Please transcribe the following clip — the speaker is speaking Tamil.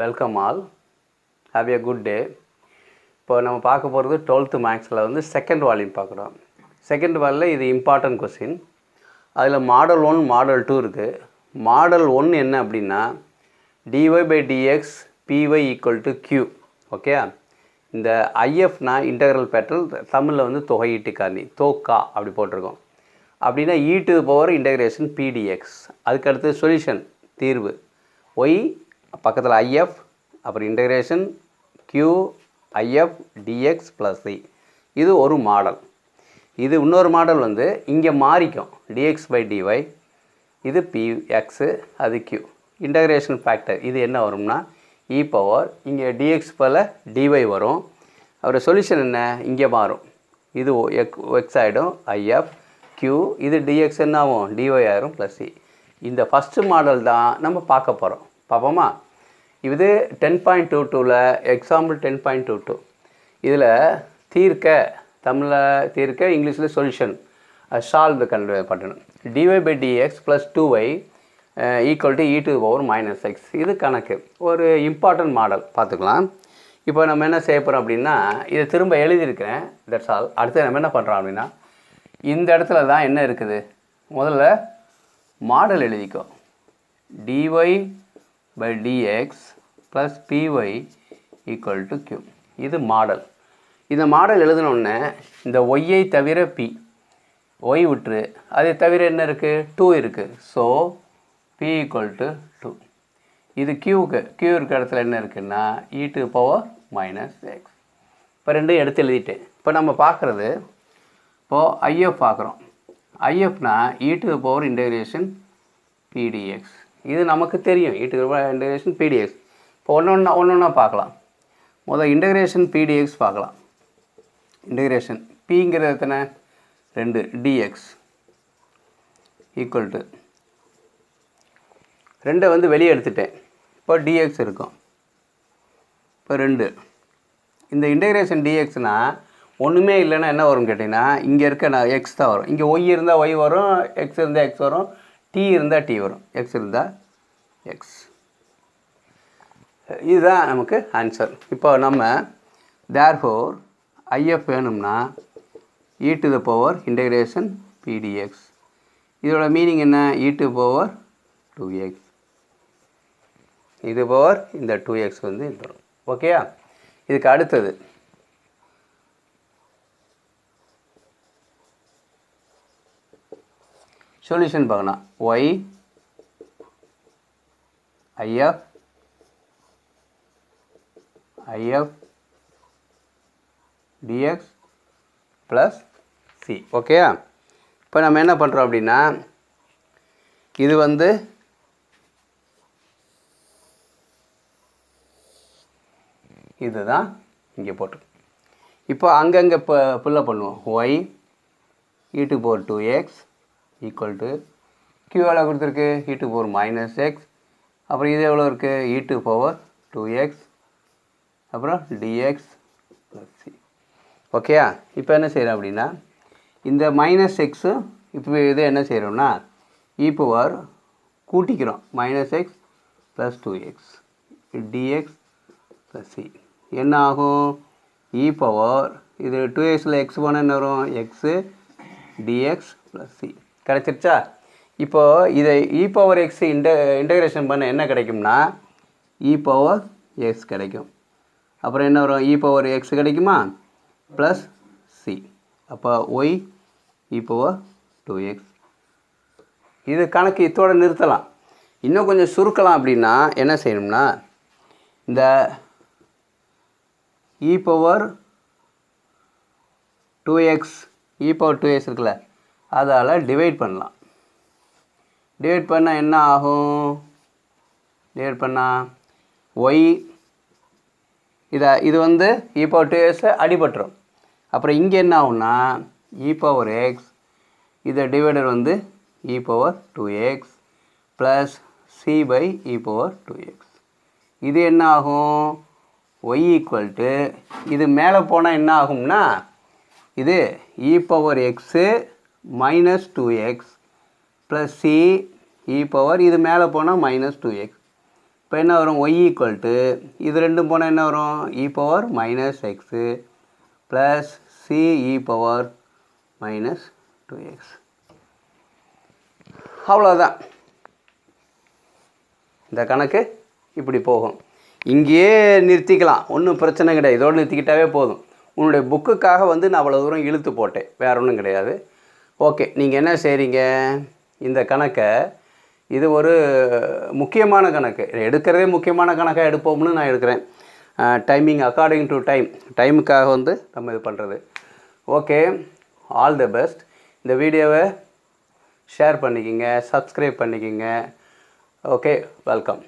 Welcome all. Have a good day. இப்போ நம்ம பார்க்க போகிறது 12th மேக்ஸில் வந்து செகண்ட் வால்யூம் பார்க்குறோம். செகண்ட் வால்யூமில் இது இம்பார்ட்டன்ட் கொஸ்டின். அதில் மாடல் 1 மாடல் 2 இருக்குது. மாடல் 1 என்ன அப்படின்னா dy by dx py equal to q. Okay, இந்த ஐஎஃப்னா இன்டெக்ரல் பேட்டர்ன், தமிழில் வந்து தொகையீட்டு காரணி, தோக்கா அப்படி போட்டிருக்கோம். அப்படின்னா இ டு பவர் இன்டெகிரேஷன் பிடிஎக்ஸ். அதுக்கடுத்து சொல்யூஷன் தீர்வு ஒய் பக்கத்தில் ஐஎஃப், அப்புறம் integration q if DX plus C. இது ஒரு மாடல். இது இன்னொரு மாடல் வந்து இங்கே மாறிக்கும், டிஎக்ஸ் பை டிஒய். இது பிஎக்ஸு, அது q. இன்டெகிரேஷன் ஃபேக்டர் இது என்ன வரும்னா இ பவர், இங்கே டிஎக்ஸ் போல் டிஒய் வரும். அப்புறம் சொல்யூஷன் என்ன இங்கே மாறும், இது எக்ஸ் ஆகிடும் ஐஎஃப் q, இது dx என்ன ஆகும் dy ஆயிரும் ப்ளஸ் சி. இந்த ஃபஸ்ட்டு மாடல் தான் நம்ம பார்க்க போகிறோம். பார்ப்போமா? இது 10.22ல் எக்ஸாம்பிள் 10.22. இதில் தீர்க்க, தமிழில் தீர்க்க, இங்கிலீஷில் சொல்யூஷன், சால்வ் கண்டு பண்ணணும். dy by dx plus 2y equal to E to power minus X. இது கணக்கு, ஒரு இம்பார்ட்டன்ட் மாடல் பார்த்துக்கலாம். இப்போ நம்ம என்ன செய்ய போகிறோம் அப்படின்னா, இதை திரும்ப எழுதியிருக்கிறேன், தட்ஸ் ஆல். அடுத்து நம்ம என்ன பண்ணுறோம் அப்படின்னா, இந்த இடத்துல தான் என்ன இருக்குது, முதல்ல மாடல் எழுதிக்கோ. dy by dx plus py equal to q. இது மாடல். இந்த மாடல் எழுதினோடனே இந்த ஒய்யை தவிர p, ஒய் விட்டுரு, அதை தவிர என்ன இருக்குது 2 இருக்குது. So p equal to 2. இது q இருக்க இடத்துல என்ன இருக்குன்னா இ டு பவர் மைனஸ் எக்ஸ். இப்போ ரெண்டும் எடுத்து எழுதிட்டேன். இப்போ நம்ம பார்க்குறது, இப்போது ஐஎஃப் பார்க்குறோம். ஐஎஃப்னா இ டு பவர் இன்டெகிரேஷன் பிடிஎக்ஸ். இது நமக்கு தெரியும், இ டு பவர் இன்டெகிரேஷன் பிடிஎக்ஸ். இப்போ ஒன்று பார்க்கலாம். முதல் இன்டெகிரேஷன் பிடிஎக்ஸ் பார்க்கலாம். இன்டெகிரேஷன் பிங்கிறது எத்தனை 2 டிஎக்ஸ் ஈக்குவல் டு 2 வந்து வெளியே எடுத்துட்டேன். இப்போ டிஎக்ஸ் இருக்கும். இப்போ 2 இந்த இன்டெகிரேஷன் டிஎக்ஸ்னால் ஒன்றுமே இல்லைன்னா என்ன வரும்னு கேட்டிங்கன்னா, இங்கே இருக்க நான் எக்ஸ் தான் வரும். இங்கே ஒய் இருந்தால் ஒய் வரும், எக்ஸ் இருந்தால் எக்ஸ் வரும், டி இருந்தால் டி வரும், எக்ஸ் இருந்தால் எக்ஸ். இதுதான் நமக்கு ஆன்சர். இப்போ நம்ம தேர்ஃபோர் ஐஎஃப் வேணும்னா இ டு த பவர் இன்டெகிரேஷன் பிடிஎக்ஸ். இதோட மீனிங் என்ன, இ டு பவர் 2x. இது பவர் இந்த 2x வந்து இது வரும். ஓகேயா? இதுக்கு அடுத்தது சொல்யூஷன் பார்க்கணும். Y IF DX plus C. ஓகேயா? இப்போ நம்ம என்ன பண்ணுறோம் அப்படின்னா, இது வந்து இதுதான் இங்கே போட்டு, இப்போ அங்கங்கே இப்போ ஃபுல்லாக பண்ணுவோம். Y E to power 2x equal to q எவ்வளோ கொடுத்துருக்கு E to power minus X. அப்புறம் இது எவ்வளோ இருக்குது இ டு பவர் 2x, அப்புறம் dx ப்ளஸ் சி. ஓகேயா? இப்போ என்ன செய்கிறோம் அப்படின்னா, இந்த மைனஸ் எக்ஸு இப்போ இது என்ன செய்கிறோம்னா இ பவர் கூட்டிக்கிறோம், minus X plus 2x DX plus C. என்ன ஆகும், இ பவர் இது 2xல் எக்ஸ் போனால் என்ன வரும் எக்ஸு டிஎக்ஸ் ப்ளஸ் சி. கிடச்சிருச்சா? இப்போது இதை இ பவர் எக்ஸ் இன்டெகிரேஷன் பண்ண என்ன கிடைக்கும்னா இ பவர் எக்ஸ் கிடைக்கும். அப்புறம் என்ன வரும், இ பவர் எக்ஸ் கிடைக்குமா ப்ளஸ் சி. அப்போ ஒய் இ பவர் 2x. இது கணக்கு இதோடு நிறுத்தலாம். இன்னும் கொஞ்சம் சுருக்கலாம் அப்படின்னா என்ன செய்யணும்னா, இந்த இ பவர் 2x இருக்குல்ல, அதால் டிவைட் பண்ணலாம். டிவைட் பண்ணால் என்ன ஆகும், டிவைட் பண்ணால் ஒய் இது வந்து இ பவர் 2x அடிபட்டுரும். அப்புறம் இங்கே என்ன ஆகும்னா இ பவர் எக்ஸ், இதை டிவைடர் வந்து E power 2x plus C by E power 2x. இது என்ன ஆகும் ஒய் ஈக்குவல் டு, இது மேலே போனால் என்ன ஆகும்னா இது E power X minus 2x plus C E power, இது மேலே போனால் மைனஸ் 2x இப்போ என்ன வரும் y ஈக்குவல் டு இது ரெண்டும் போனால் என்ன வரும் e power minus x plus C E power minus 2x. அவ்வளோதான். இந்த கணக்கு இப்படி போகும். இங்கேயே நிறுத்திக்கலாம், ஒன்றும் பிரச்சனை கிடையாது. இதோடு நிறுத்திக்கிட்டாவே போதும். உன்னுடைய புக்குக்காக வந்து நான் அவ்வளோ தூரம் இழுத்து போட்டேன், வேறு ஒன்றும் கிடையாது. ஓகே, நீங்கள் என்ன செய்கிறீங்க, இந்த கணக்கை இது ஒரு முக்கியமான கணக்கு, எடுக்கிறதே முக்கியமான கணக்காக எடுப்போம்னு நான் எடுக்கிறேன். டைமிங் அக்கார்டிங் டு டைமுக்காக வந்து நம்ம இது பண்ணுறது. Okay, all the best. இந்த வீடியோவை ஷேர் பண்ணிக்கிங்க, சப்ஸ்கிரைப் பண்ணிக்கிங்க. Okay, welcome.